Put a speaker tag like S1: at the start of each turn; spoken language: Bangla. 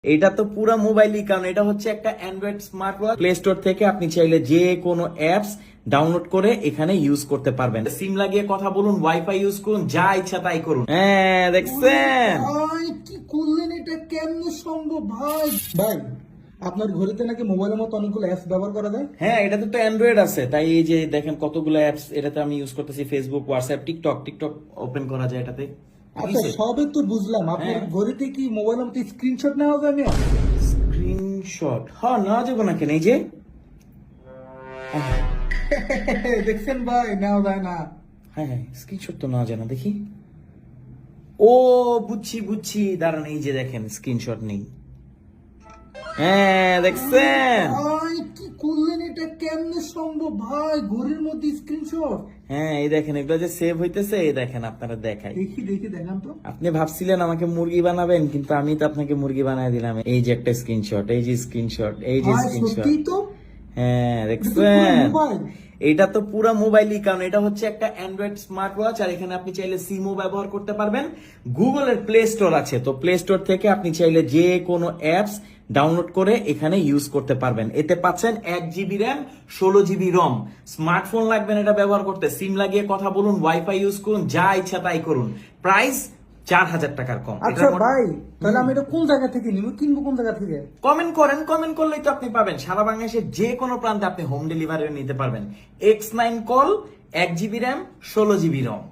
S1: এটা তো পুরো মোবাইলই, কারণ এটা হচ্ছে একটা Android smart watch. Play store থেকে আপনি চাইলে যে কোনো অ্যাপস ডাউনলোড করে এখানে ইউজ করতে পারবেন। সিম লাগিয়ে কথা বলুন, ওয়াইফাই ইউজ করুন, যা ইচ্ছা তাই করুন। হ্যাঁ, দেখছেন?
S2: ভাই কি করলেন এটা? কেমনে সম্ভব ভাই? ভাই আপনার ঘড়িতে নাকি মোবাইলের মতো অনেকগুলো অ্যাপস ব্যবহার করা যায়?
S1: হ্যাঁ, এটাতে তো অ্যান্ড্রয়েড আছে, তাই এই যে দেখেন কতগুলো অ্যাপস এটাতে আমি ইউজ করতেছি। Facebook, WhatsApp, TikTok TikTok open করা যায় এটাতে।
S2: আচ্ছা সবে তো বুঝলাম, আপনার
S1: হ্যাঁ।
S2: ঘড়িতে কি মোবাইলের মতো স্ক্রিনশট নেওয়া যায় না?
S1: স্ক্রিনশট হ্যাঁ নেওয়া যাবে না কেন? এই যে
S2: দেখছেন ভাই, নেওয়া যায় না।
S1: হ্যাঁ হ্যাঁ, স্ক্রিনশট তো নেওয়া যায় না, দেখি। ও বুঝছি বুঝছি, দাঁড়ান, এই যে দেখেন স্ক্রিনশট নেই। হ্যাঁ, দেখছেন?
S2: ভাই কি করলেন এটা? কেমনে সম্ভব ভাই? ঘড়ির মধ্যে স্ক্রিনশট?
S1: হ্যাঁ, এই দেখেন এগুলো যে সেভ হইতেছে, এই দেখেন আপনারা দেখাই।
S2: দেখি দেখি দেখান তো।
S1: আপনি ভাবছিলেন আমাকে মুরগি বানাবেন, কিন্তু আমি তো আপনাকে মুরগি বানায় দিলাম। এই যে একটা স্ক্রিনশট, এই যে স্ক্রিনশট, এই যে
S2: ভাই
S1: স্ক্রিনশট।
S2: সত্যি তো?
S1: হ্যাঁ,
S2: এটা তো পুরো
S1: দেখছেন?
S2: মোবাইল।
S1: এটা তো পুরো মোবাইলই, কারণ এটা হচ্ছে একটা অ্যান্ড্রয়েড স্মার্ট ওয়াচ। আর এখানে আপনি চাইলে সিমও ব্যবহার করতে পারবেন। গুগলের প্লে স্টোর আছে, তো প্লে স্টোর থেকে আপনি চাইলে যে কোনো অ্যাপস ডাউনলোড করে এখানে ইউজ করতে পারবেন। এতে পাচ্ছেন 1 GB র্যাম, 16 GB রম। স্মার্টফোন লাগবেন এটা ব্যবহার করতে, সিম লাগিয়ে কথা বলুন, ওয়াইফাই ইউজ করুন, যা ইচ্ছা তাই করুন। প্রাইস 4000 টাকার কম।
S2: আচ্ছা ভাই, তাহলে আমি এটা কোন জায়গা থেকে নিব? কিনবো কোন জায়গা থেকে?
S1: কমেন্ট করেন, কমেন্ট করলেই তো আপনি পাবেন। সারা বাংলাদেশের যে কোনো প্রান্তে আপনি হোম ডেলিভারি নিতে পারবেন। X9 call, 1 GB RAM, 16 GB রম।